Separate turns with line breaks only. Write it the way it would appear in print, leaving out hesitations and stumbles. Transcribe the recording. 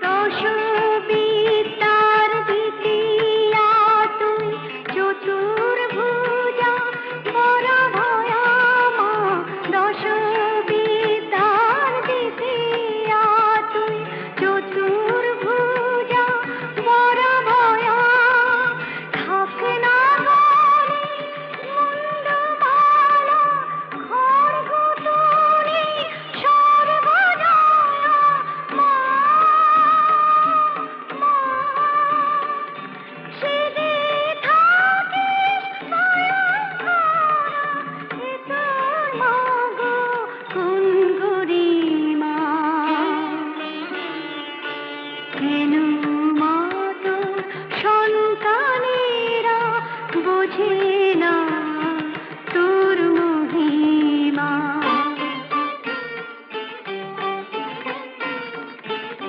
দশ বিদ্যার দ্বিতীয়া তুই, চতুর্ভুজা বড় ভয়া মা। দশ বিদ্যার দ্বিতীয়া তুই, চতুর্ভুজা বড় ভয়া। থাক না গলে মুন্ডমালা, খড়্গতুনী সর্বজয়া মা। শিবে থাকিস ভয়ঙ্করা, এ তোর মা গো কোন গরিমা। কেন